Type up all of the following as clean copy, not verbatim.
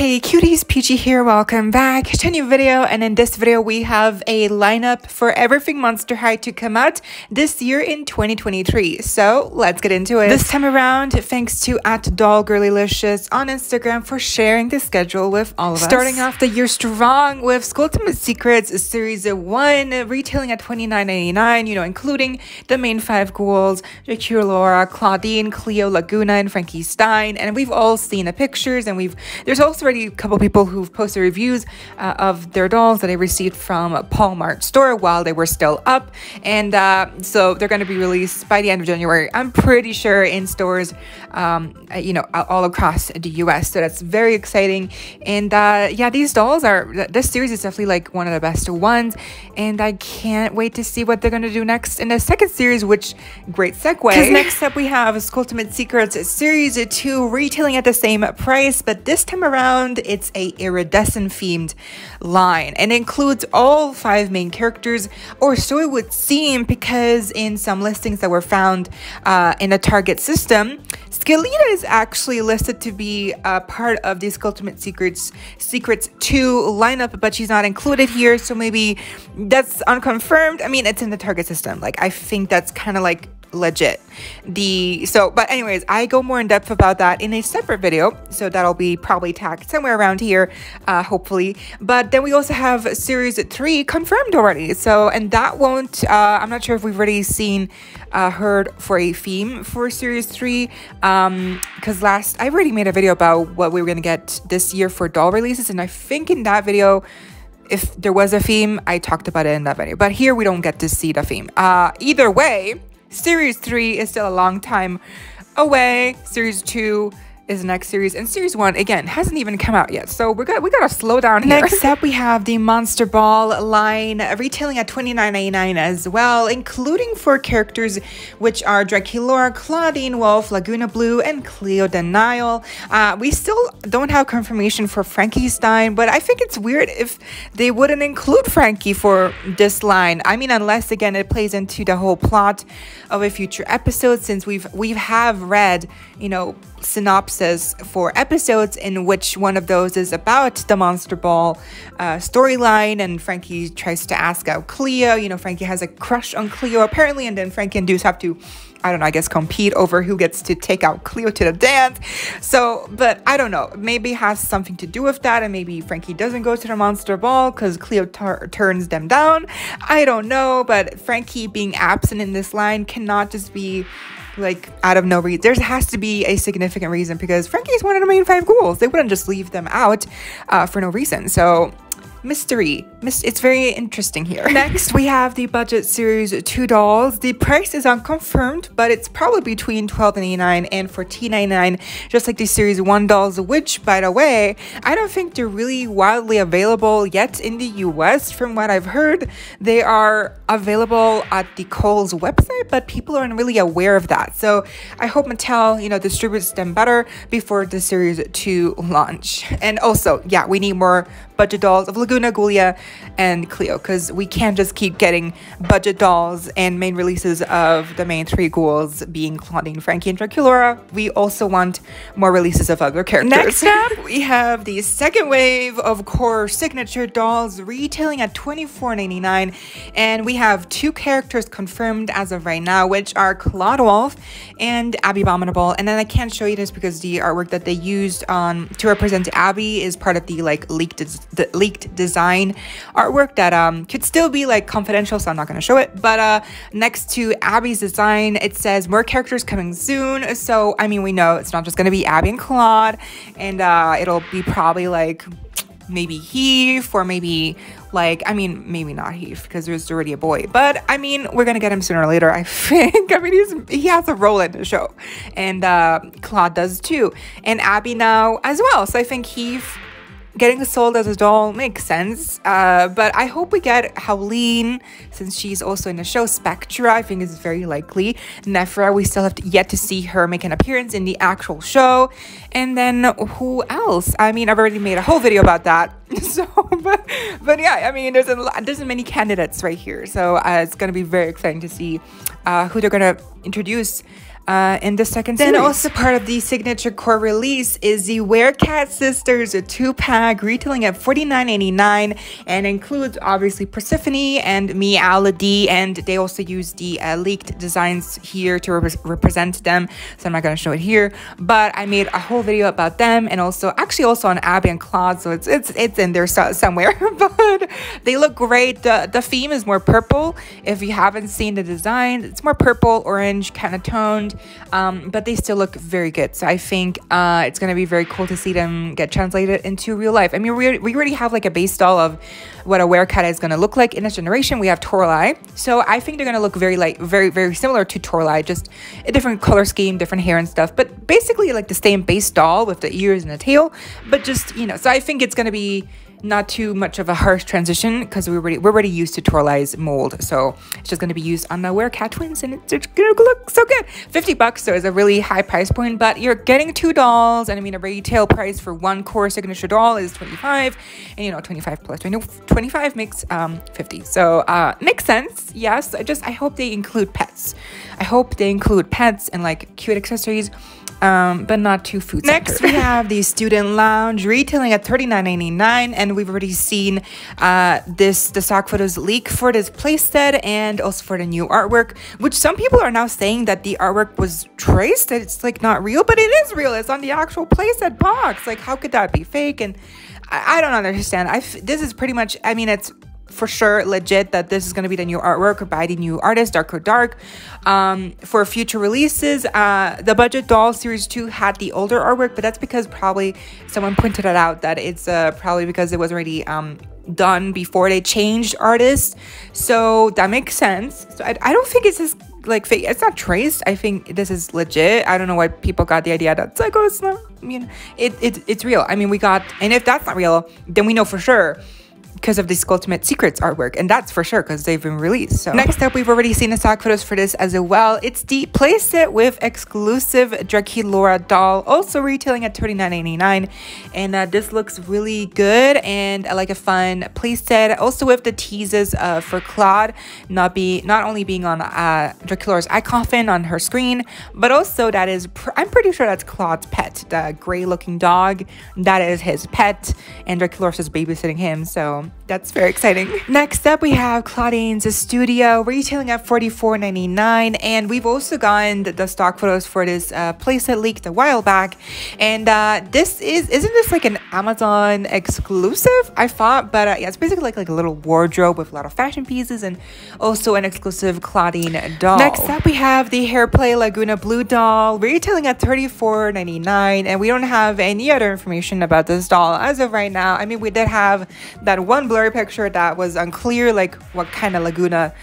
Hey cuties, PeachY here, welcome back to a new video, and in this video we have a lineup for everything Monster High to come out this year in 2023. So let's get into it. This time around, thanks to @dollgirlylicious on Instagram for sharing the schedule with all of us. Starting off the year strong with Skullector Secrets Series 1, retailing at $29.99, you know, including the main 5 ghouls, Jey, Laura, Claudine, Cleo, Laguna, and Frankie Stein. And we've all seen the pictures, and there's also already a couple people who've posted reviews of their dolls that they received from Paul Mart store while they were still up, and so they're going to be released by the end of January, I'm pretty sure, in stores you know, all across the US. So that's very exciting. And yeah, this series is definitely like one of the best ones, and I can't wait to see what they're going to do next in the second series, which great segue, because next up we have Skullector Secrets Series 2, retailing at the same price, but this time around it's a iridescent themed line, and it includes all 5 main characters, or so it would seem, because in some listings that were found in the Target system, Skullector is actually listed to be part of the Skullector Secrets 2 lineup, but she's not included here, so maybe that's unconfirmed. I mean, it's in the Target system, like I think that's kind of like legit. But anyways, I go more in depth about that in a separate video, so that'll be probably tagged somewhere around here, hopefully. But then we also have Series 3 confirmed already, so, and that won't I'm not sure if we've already heard for a theme for Series 3, because I already made a video about what we were gonna get this year for doll releases, and I think in that video, if there was a theme, I talked about it in that video, but here we don't get to see the theme. Either way, Series 3 is still a long time away. Series 2 is the next series, and Series 1 again hasn't even come out yet, so we gotta slow down here. Next up we have the Monster Ball line, retailing at $29.99 as well, including 4 characters, which are Jey, Laura, Claudine, Wolf, Laguna Blue, and Cleo Denial. We still don't have confirmation for Frankie Stein, but I think it's weird if they wouldn't include Frankie for this line. I mean, unless again it plays into the whole plot of a future episode, since we have read, you know, synopsis for episodes in which one of those is about the Monster Ball storyline, and Frankie tries to ask out Cleo. You know, Frankie has a crush on Cleo apparently, and then Frankie and Deuce have to, I don't know, I guess compete over who gets to take out Cleo to the dance. So, but I don't know, maybe it has something to do with that, and maybe Frankie doesn't go to the Monster Ball because Cleo turns them down. I don't know, but Frankie being absent in this line cannot just be like out of no reason. There has to be a significant reason, because Frankie is one of the main 5 ghouls. They wouldn't just leave them out for no reason. So mystery. It's very interesting here. Next, we have the budget Series 2 dolls. The price is unconfirmed, but it's probably between $12.99 and $14.99, just like the Series 1 dolls, which, by the way, I don't think they're really wildly available yet in the US. From what I've heard, they are available at the Kohl's website, but people aren't really aware of that. So I hope Mattel, you know, distributes them better before the Series 2 launch. And also, yeah, we need more budget dolls of Laguna, Gulia, and Cleo, because we can't just keep getting budget dolls and main releases of the main 3 ghouls being Claudine, Frankie, and Draculaura. We also want more releases of other characters. Next up, we have the second wave of core signature dolls, retailing at $24.99, and we have 2 characters confirmed as of right now, which are Claude Wolf and Abby Abominable. And then I can't show you this because the artwork that they used to represent Abby is part of the like leaked design artwork that could still be like confidential, so I'm not going to show it. But next to Abby's design, it says more characters coming soon. So I mean, we know it's not just going to be Abby and Claude, and it'll be probably like maybe Heath, or maybe like, I mean, maybe not Heath because there's already a boy, but I mean, we're gonna get him sooner or later, I think. I mean, he has a role in the show, and Claude does too, and Abby now as well. So I think Heath getting sold as a doll makes sense, but I hope we get Howleen, since she's also in the show. Spectra, I think, is very likely. Nephra, we still have yet to see her make an appearance in the actual show. And then who else? I mean, I've already made a whole video about that. So, but yeah, I mean, there's many candidates right here. So it's gonna be very exciting to see who they're gonna introduce in the second series. Then also part of the signature core release is the Werecat Sisters, a 2-pack retailing at $49.99 and includes obviously Persephone and Meowlady, and they also use the leaked designs here to represent them, so I'm not going to show it here, but I made a whole video about them, and also on Abby and Claude, so it's in there somewhere. But they look great. The theme is more purple. If you haven't seen the design, it's more purple, orange, kind of toned, but they still look very good. So I think it's going to be very cool to see them get translated into real life. I mean, we already have like a base doll of what a Werecat is going to look like in this generation. We have Toralei, so I think they're going to look very similar to Toralei, just a different color scheme, different hair and stuff, but basically like the same base doll with the ears and the tail, but just, you know, so I think it's going to be not too much of a harsh transition because we're already used to Toralei's mold, so it's just going to be used on the Werecat twins, and it's going to look so good. $50, so it's a really high price point, but you're getting 2 dolls, and I mean a retail price for one core signature doll is $25, and you know 25 plus 25 makes 50, so makes sense. Yes, I hope they include pets. I hope they include pets and like cute accessories, but not too food centered. Next, we have the Student Lounge retailing at $39.99, and we've already seen the stock photos leak for this playset and also for the new artwork, which some people are now saying that the artwork was traced, that it's like not real, but it is real. It's on the actual playset box. Like, how could that be fake? And I don't understand. This is pretty much, I mean, it's for sure legit that this is going to be the new artwork by the new artist Dark for future releases. The budget doll series 2 had the older artwork, but that's because probably someone pointed it out that it's probably because it was already done before they changed artists, so that makes sense. So I don't think it's just like fake. It's not traced. I think this is legit. I don't know why people got the idea that it's like, oh, it's not. I mean, it's real. I mean, we got, and if that's not real, then we know for sure because of the Skulltimate Secrets artwork, and that's for sure because they've been released. So next up, we've already seen the stock photos for this as well. It's the playset with exclusive Draculaura doll, also retailing at $39.99, and this looks really good and like a fun playset. Also with the teases for Claude not only being on Draculaura's eye coffin on her screen, but also that is I'm pretty sure that's Claude's pet, the gray looking dog. That is his pet, and Draculaura's just babysitting him, so that's very exciting. Next up, we have Clarens Studio retailing at $44.99, and we've also gotten the stock photos for this playset leaked a while back, and isn't this like an Amazon exclusive? I thought, but yeah, it's basically like a little wardrobe with a lot of fashion pieces and also an exclusive Claudine doll. Next up, we have the Hairplay Laguna Blue doll retailing at $34.99, and we don't have any other information about this doll as of right now. I mean, we did have that one blurry picture that was unclear, like what kind of Laguna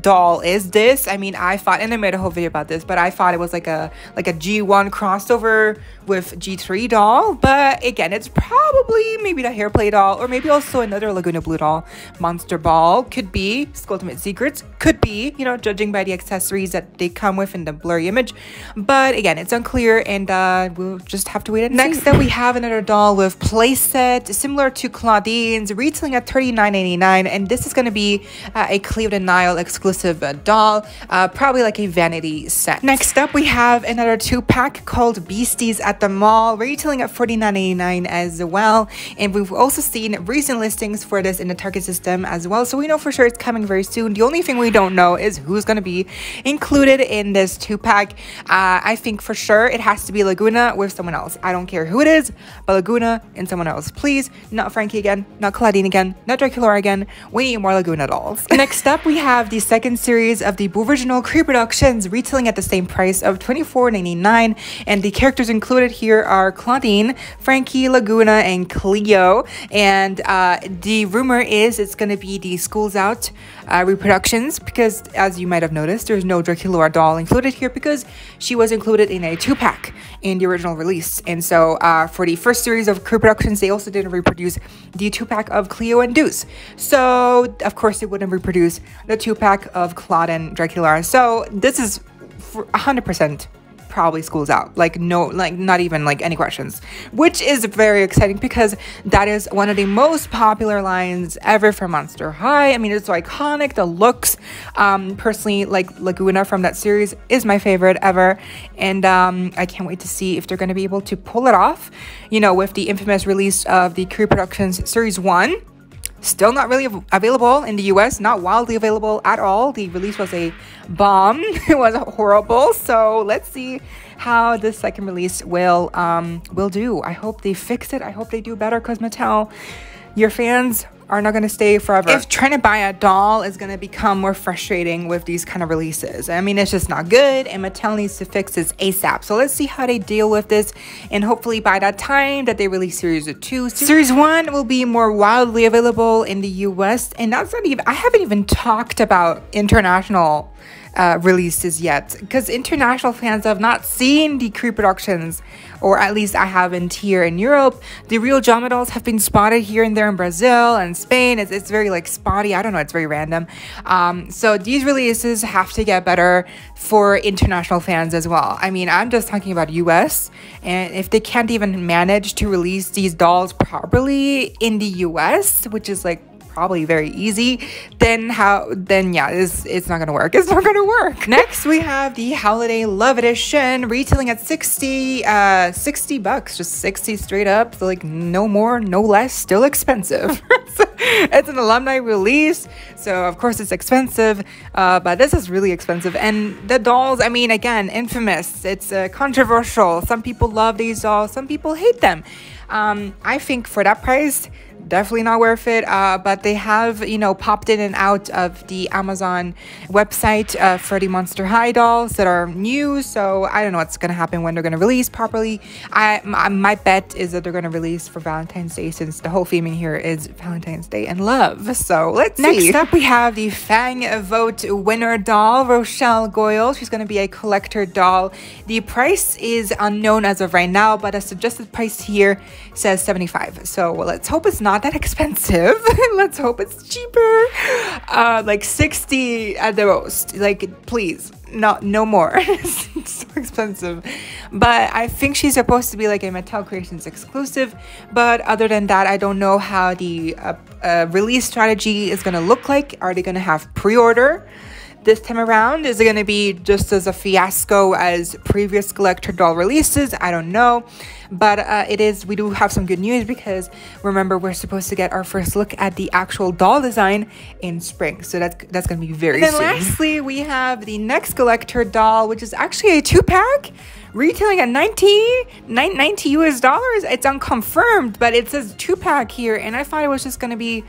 doll is this. I mean, I thought, and I made a whole video about this, but I thought it was like a G1 crossover with G3 doll, but again, it's probably maybe the Hairplay doll, or maybe also another Laguna Blue doll. Monster Ball could be, Skulltimate Secrets could be, you know, judging by the accessories that they come with in the blurry image, but again, it's unclear, and we'll just have to wait and see. Next up, we have another doll with playset similar to Claudine's, retailing at $39.99, and this is going to be a Cleo and Nile exclusive doll, probably like a vanity set. Next up, we have another 2-pack called Beasties at the Mall, retailing at $49.99 as well, and we've also seen recent listings for this in the Target system as well, so we know for sure it's coming very soon. The only thing we don't know is who's going to be included in this 2-pack. I think for sure it has to be Laguna with someone else. I don't care who it is, but Laguna and someone else, please. Not Frankie again, not Claudine again, not Draculaura again. We need more Laguna dolls. Next up, we have the second series of the original Creeproductions, retailing at the same price of $24.99, and the characters included here are Claudine, Frankie, Laguna, and Cleo, and the rumor is it's going to be the Schools Out reproductions, because as you might have noticed, there's no Draculaura doll included here because she was included in a 2-pack in the original release, and so for the first series of Creeproductions, they also didn't reproduce the 2-pack of Cleo and Deuce, so of course they wouldn't reproduce the 2-pack of Claude and Draculaura. So this is for 100% probably school's out. Like no, like not even like any questions, which is very exciting because that is one of the most popular lines ever from Monster High. I mean, it's so iconic, the looks. Personally, like Laguna from that series is my favorite ever, and I can't wait to see if they're going to be able to pull it off, you know, with the infamous release of the Creeproductions Series 1. Still not really available in the US, not wildly available at all. The release was a bomb. It was horrible. So let's see how the second release will do. I hope they fix it. I hope they do better, because Mattel, your fans are not going to stay forever. If trying to buy a doll is going to become more frustrating with these kind of releases, I mean, it's just not good, and Mattel needs to fix this ASAP. So let's see how they deal with this, and hopefully by that time that they release Series 2, Series 1 will be more wildly available in the US, and that's not even, I haven't even talked about international releases yet, because international fans have not seen the Creeproductions, or at least I haven't here in Europe. The real Jama dolls have been spotted here and there in Brazil and Spain. It's very like spotty. I don't know, it's very random. So these releases have to get better for international fans as well. I mean, I'm just talking about US, and if they can't even manage to release these dolls properly in the US, which is like probably very easy, then yeah, it's not gonna work. It's not gonna work. Next, we have the Holiday Love Edition, retailing at 60 bucks, just 60 straight up. So like no more, no less, still expensive. It's an alumni release, so of course it's expensive, but this is really expensive. And the dolls, I mean, again, infamous. It's controversial. Some people love these dolls, some people hate them. I think for that price, definitely not worth it, but they have, you know, popped in and out of the Amazon website for the Monster High dolls that are new, so I don't know what's gonna happen when they're gonna release properly. My bet is that they're gonna release for Valentine's Day, since the whole theming here is Valentine's Day and love. So let's see. Next up, we have the Fang Vote winner doll, Rochelle Goyle. She's gonna be a collector doll. The price is unknown as of right now, but a suggested price here says $75. So let's hope it's not that expensive. Let's hope it's cheaper, like 60 at the most. Like, please, no more. It's so expensive. But I think she's supposed to be like a Mattel Creations exclusive, but other than that, I don't know how the release strategy is gonna look like. Are they gonna have pre-order this time around? Is it going to be just as a fiasco as previous collector doll releases? I don't know, but we do have some good news, because remember, we're supposed to get our first look at the actual doll design in spring, so that's going to be very soon. And then lastly, we have the next collector doll, which is actually a 2-pack, retailing at $90 US. It's unconfirmed, but it says 2-pack here, and I thought it was just going to be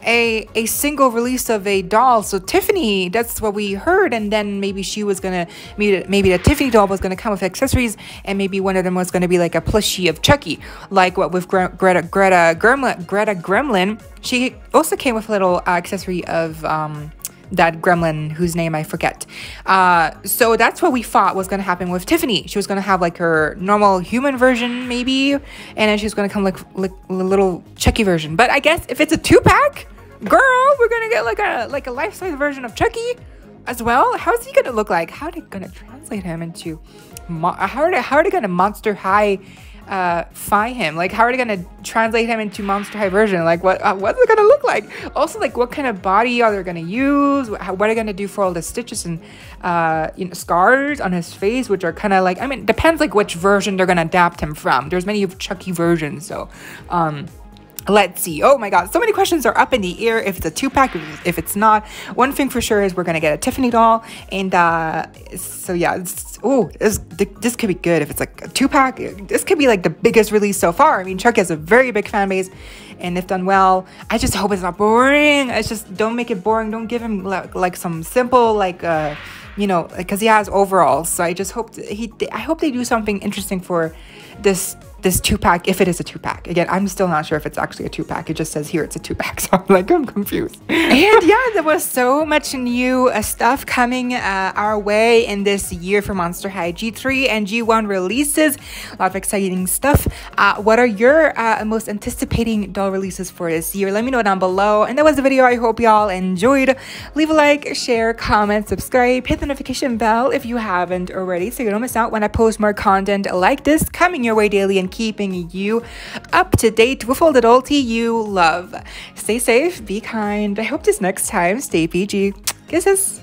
a single release of a doll. So Tiffany, that's what we heard, and then maybe she was gonna, maybe the Tiffany doll was gonna come with accessories, and maybe one of them was gonna be like a plushie of Chucky, like what with Greta Gremlin. She also came with a little accessory of that gremlin whose name I forget. So that's what we thought was gonna happen with Tiffany. She was gonna have like her normal human version maybe, and then she was gonna come like a little Chucky version. But I guess if it's a 2-pack, girl, we're gonna get like a life-size version of Chucky as well. How's he gonna look like? How are they gonna translate him into how are they gonna Monster High find him? Like, how are they gonna translate him into Monster High version? Like, what's it gonna look like? Also, like, what kind of body are they gonna use? What are they gonna do for all the stitches and scars on his face, which are kind of like, I mean, depends like which version they're gonna adapt him from. There's many of Chucky versions, so let's see. Oh my god, so many questions are up in the air. If it's a 2-pack, if it's not. One thing for sure is we're gonna get a Tiffany doll, and so yeah, this could be good. If it's like a 2-pack, this could be like the biggest release so far. I mean, Chuck has a very big fan base, and if done well, I just hope it's not boring. It's just, don't make it boring. Don't give him like some simple, like you know, because he has overalls. So I just hope I hope they do something interesting for this this 2-pack, if it is a 2-pack. Again, I'm still not sure if it's actually a 2-pack. It just says here it's a 2-pack, so I'm like, I'm confused. And yeah, there was so much new stuff coming our way in this year for Monster High G3 and G1 releases. A lot of exciting stuff. What are your most anticipating doll releases for this year? Let me know down below. And that was the video. I hope y'all enjoyed. Leave a like, share, comment, subscribe, hit the notification bell if you haven't already, so you don't miss out when I post more content like this coming your way daily and keeping you up to date with all the doll tea you love. Stay safe, be kind. I hope this next time stay PG. Kisses.